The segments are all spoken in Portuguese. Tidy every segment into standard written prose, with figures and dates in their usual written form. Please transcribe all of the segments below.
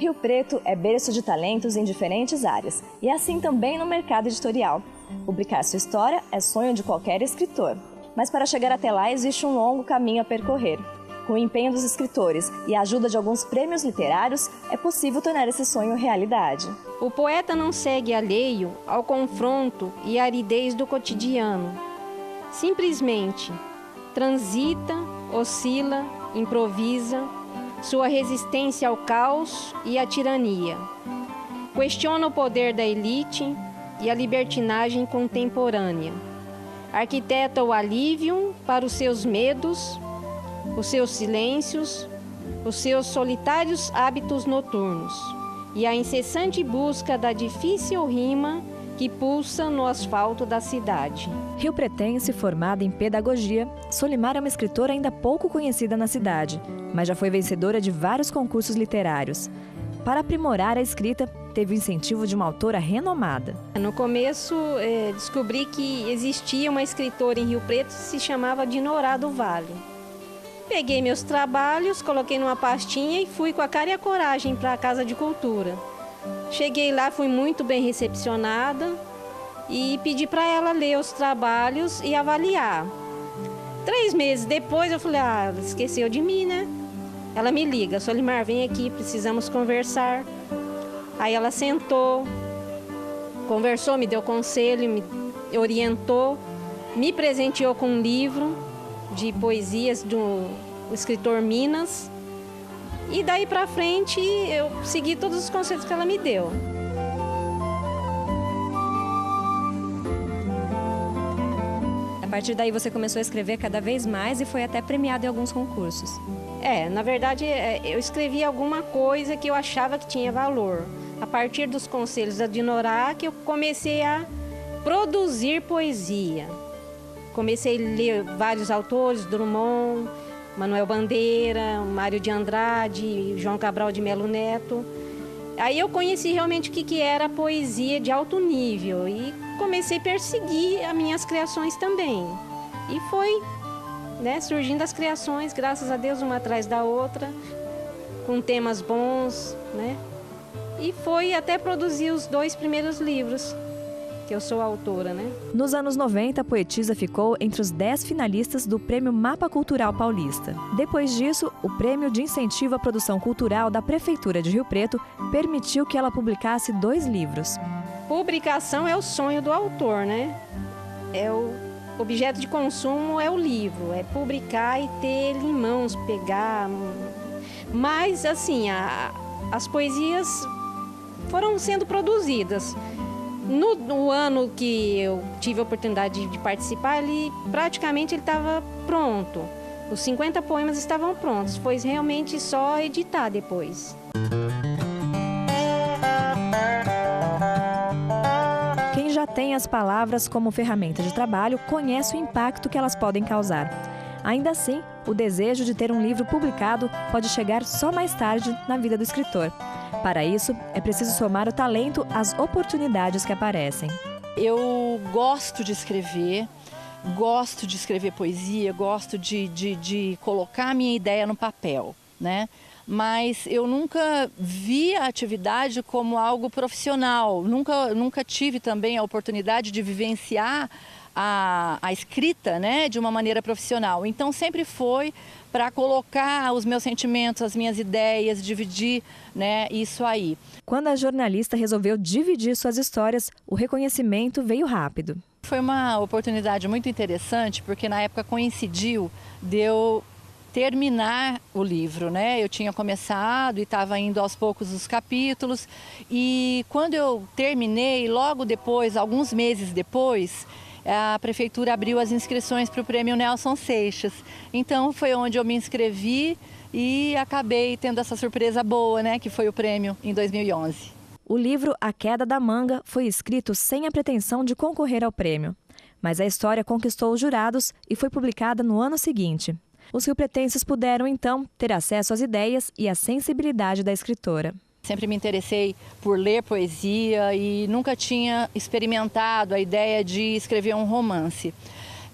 Rio Preto é berço de talentos em diferentes áreas, e assim também no mercado editorial. Publicar sua história é sonho de qualquer escritor, mas para chegar até lá existe um longo caminho a percorrer. Com o empenho dos escritores e a ajuda de alguns prêmios literários, é possível tornar esse sonho realidade. O poeta não segue alheio ao confronto e aridez do cotidiano. Simplesmente transita, oscila, improvisa, sua resistência ao caos e à tirania. Questiona o poder da elite e a libertinagem contemporânea. Arquiteta o alívio para os seus medos, os seus silêncios, os seus solitários hábitos noturnos e a incessante busca da difícil rima que pulsa no asfalto da cidade. Riopretense, formada em pedagogia, Solimar é uma escritora ainda pouco conhecida na cidade, mas já foi vencedora de vários concursos literários. Para aprimorar a escrita, teve o incentivo de uma autora renomada. No começo, descobri que existia uma escritora em Rio Preto que se chamava Dinorá do Vale. Peguei meus trabalhos, coloquei numa pastinha e fui com a cara e a coragem para a Casa de Cultura. Cheguei lá, fui muito bem recepcionada e pedi para ela ler os trabalhos e avaliar. 3 meses depois eu falei, ela esqueceu de mim, né? Ela me liga, Solimar, vem aqui, precisamos conversar. Aí ela sentou, conversou, me deu conselho, me orientou, me presenteou com um livro de poesias do escritor Minas. E daí pra frente eu segui todos os conselhos que ela me deu. A partir daí você começou a escrever cada vez mais e foi até premiada em alguns concursos. Na verdade eu escrevi alguma coisa que eu achava que tinha valor. A partir dos conselhos da Dinorá que eu comecei a produzir poesia. Comecei a ler vários autores, Drummond, Manuel Bandeira, Mário de Andrade, João Cabral de Melo Neto. Aí eu conheci realmente o que era a poesia de alto nível e comecei a perseguir as minhas criações também. E foi, surgindo as criações, graças a Deus, uma atrás da outra, com temas bons, E foi até produzir os 2 primeiros livros, que eu sou autora, Nos anos 90, a poetisa ficou entre os 10 finalistas do Prêmio Mapa Cultural Paulista. Depois disso, o Prêmio de Incentivo à Produção Cultural da Prefeitura de Rio Preto permitiu que ela publicasse 2 livros. Publicação é o sonho do autor, É o objeto de consumo é o livro, é publicar e ter ele em mãos, pegar. Mas, assim, as poesias foram sendo produzidas. No ano que eu tive a oportunidade de participar, praticamente ele estava pronto. Os 50 poemas estavam prontos, foi realmente só editar depois. Quem já tem as palavras como ferramenta de trabalho conhece o impacto que elas podem causar. Ainda assim, o desejo de ter um livro publicado pode chegar só mais tarde na vida do escritor. Para isso, é preciso somar o talento às oportunidades que aparecem. Eu gosto de escrever poesia, gosto de colocar a minha ideia no papel, Mas eu nunca vi a atividade como algo profissional, nunca tive também a oportunidade de vivenciar a escrita, de uma maneira profissional. Então sempre foi para colocar os meus sentimentos, as minhas ideias, dividir, isso aí. Quando a jornalista resolveu dividir suas histórias, o reconhecimento veio rápido. Foi uma oportunidade muito interessante, porque na época coincidiu de eu terminar o livro, Eu tinha começado e estava indo aos poucos os capítulos, e quando eu terminei, logo depois, alguns meses depois, a prefeitura abriu as inscrições para o Prêmio Nelson Seixas. Então foi onde eu me inscrevi e acabei tendo essa surpresa boa, que foi o prêmio em 2011. O livro A Queda da Manga foi escrito sem a pretensão de concorrer ao prêmio. Mas a história conquistou os jurados e foi publicada no ano seguinte. Os riopretenses puderam, então, ter acesso às ideias e à sensibilidade da escritora. Sempre me interessei por ler poesia e nunca tinha experimentado a ideia de escrever um romance.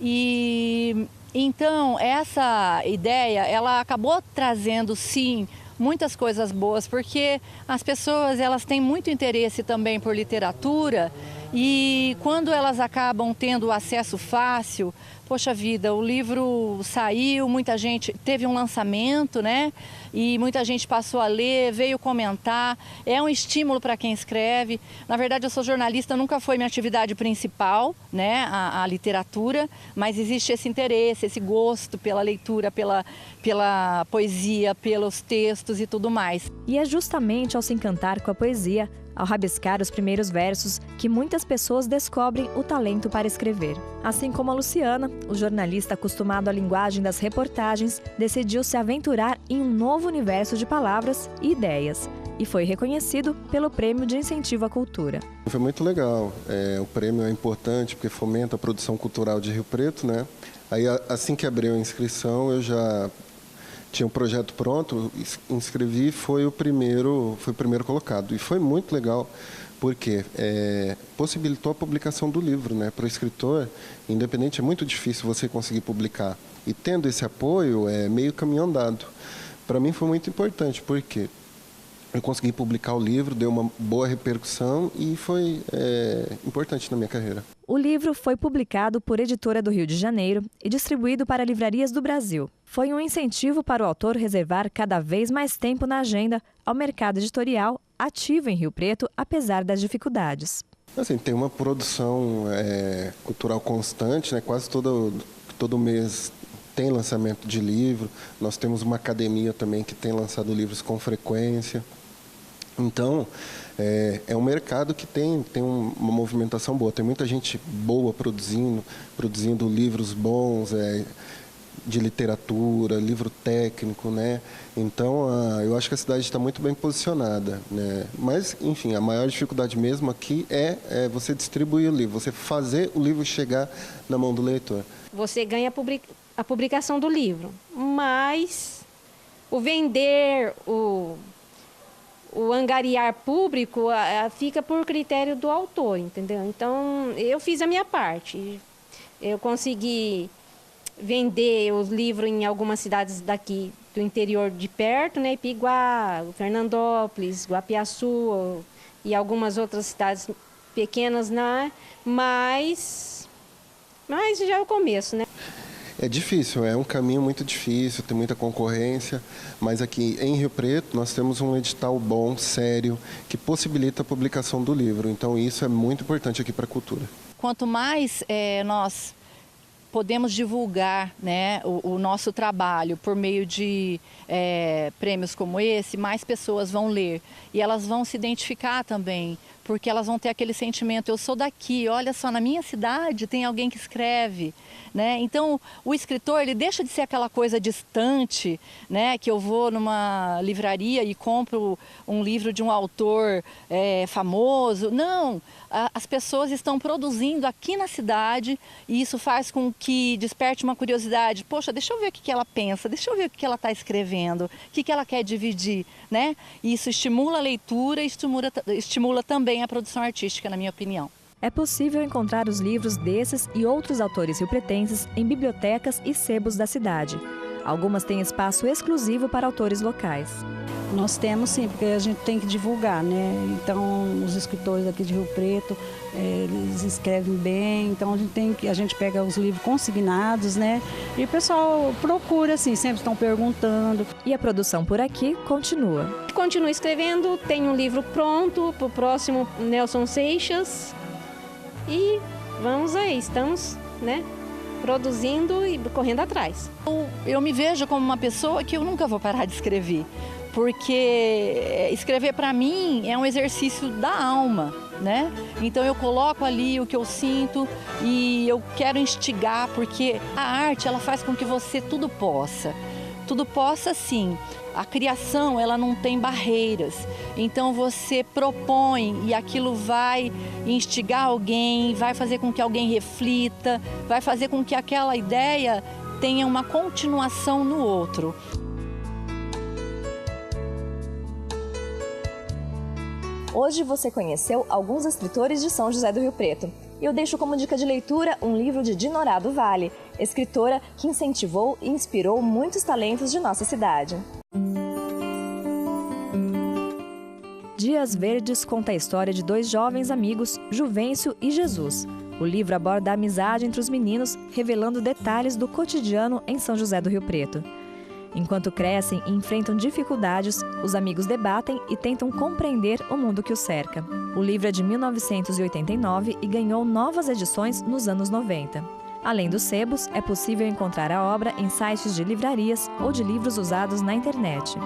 E então essa ideia, ela acabou trazendo sim muitas coisas boas, porque as pessoas elas têm muito interesse também por literatura e quando elas acabam tendo acesso fácil, poxa vida, o livro saiu, muita gente teve um lançamento, né? E muita gente passou a ler, veio comentar, é um estímulo para quem escreve. Na verdade, eu sou jornalista, nunca foi minha atividade principal, né? A literatura, mas existe esse interesse, esse gosto pela leitura, pela poesia, pelos textos e tudo mais. E é justamente ao se encantar com a poesia, ao rabiscar os primeiros versos, que muitas pessoas descobrem o talento para escrever. Assim como a Luciana, o jornalista acostumado à linguagem das reportagens, decidiu se aventurar em um novo universo de palavras e ideias. E foi reconhecido pelo Prêmio de Incentivo à Cultura. Foi muito legal. O prêmio é importante porque fomenta a produção cultural de Rio Preto, né? Aí, assim que abriu a inscrição, eu já tinha um projeto pronto, inscrevi, foi o primeiro colocado. E foi muito legal, porque possibilitou a publicação do livro, né? Para o escritor, independente, é muito difícil você conseguir publicar. E tendo esse apoio, é meio caminho andado. Para mim foi muito importante, porque eu consegui publicar o livro, deu uma boa repercussão e foi importante na minha carreira. O livro foi publicado por Editora do Rio de Janeiro e distribuído para livrarias do Brasil. Foi um incentivo para o autor reservar cada vez mais tempo na agenda ao mercado editorial ativo em Rio Preto, apesar das dificuldades. Assim, tem uma produção cultural constante, né? Quase todo mês tem lançamento de livro. Nós temos uma academia também que tem lançado livros com frequência. Então, é um mercado que tem uma movimentação boa. Tem muita gente boa produzindo livros bons, de literatura, livro técnico, né? Então, eu acho que a cidade está muito bem posicionada, né? Mas, enfim, a maior dificuldade mesmo aqui é você distribuir o livro, você fazer o livro chegar na mão do leitor. Você ganha a publicação do livro, mas o vender, o angariar público fica por critério do autor, entendeu? Então, eu fiz a minha parte. Eu consegui vender os livros em algumas cidades daqui do interior de perto, né? Ipiguá, Fernandópolis, Guapiaçu e algumas outras cidades pequenas, né? Mas já é o começo, né? É difícil, é um caminho muito difícil, tem muita concorrência, mas aqui em Rio Preto nós temos um edital bom, sério, que possibilita a publicação do livro. Então isso é muito importante aqui para a cultura. Quanto mais nós podemos divulgar, né, o nosso trabalho por meio de prêmios como esse, mais pessoas vão ler e elas vão se identificar também, porque elas vão ter aquele sentimento, eu sou daqui, olha só, na minha cidade tem alguém que escreve, né? Então o escritor ele deixa de ser aquela coisa distante, né, que eu vou numa livraria e compro um livro de um autor famoso. Não, as pessoas estão produzindo aqui na cidade e isso faz com que desperte uma curiosidade. Poxa, deixa eu ver o que ela pensa, deixa eu ver o que ela está escrevendo, o que ela quer dividir, né? E isso estimula a leitura e estimula também a produção artística, na minha opinião. É possível encontrar os livros desses e outros autores riopretenses em bibliotecas e sebos da cidade. Algumas têm espaço exclusivo para autores locais. Nós temos sim, porque a gente tem que divulgar, né? Então, os escritores aqui de Rio Preto, eles escrevem bem, então a gente pega os livros consignados, né? E o pessoal procura, assim, sempre estão perguntando. E a produção por aqui continua. Continuo escrevendo, tenho um livro pronto para o próximo Nelson Seixas. E vamos aí, estamos, né, produzindo e correndo atrás. Eu me vejo como uma pessoa que eu nunca vou parar de escrever, porque escrever para mim é um exercício da alma, né? Então eu coloco ali o que eu sinto e eu quero instigar, porque a arte ela faz com que você tudo possa sim. A criação, ela não tem barreiras. Então você propõe e aquilo vai instigar alguém, vai fazer com que alguém reflita, vai fazer com que aquela ideia tenha uma continuação no outro. Hoje você conheceu alguns escritores de São José do Rio Preto. E eu deixo como dica de leitura um livro de Dinorá do Vale, escritora que incentivou e inspirou muitos talentos de nossa cidade. Dias Verdes conta a história de 2 jovens amigos, Juvencio e Jesus. O livro aborda a amizade entre os meninos, revelando detalhes do cotidiano em São José do Rio Preto. Enquanto crescem e enfrentam dificuldades, os amigos debatem e tentam compreender o mundo que os cerca. O livro é de 1989 e ganhou novas edições nos anos 90. Além dos sebos, é possível encontrar a obra em sites de livrarias ou de livros usados na internet.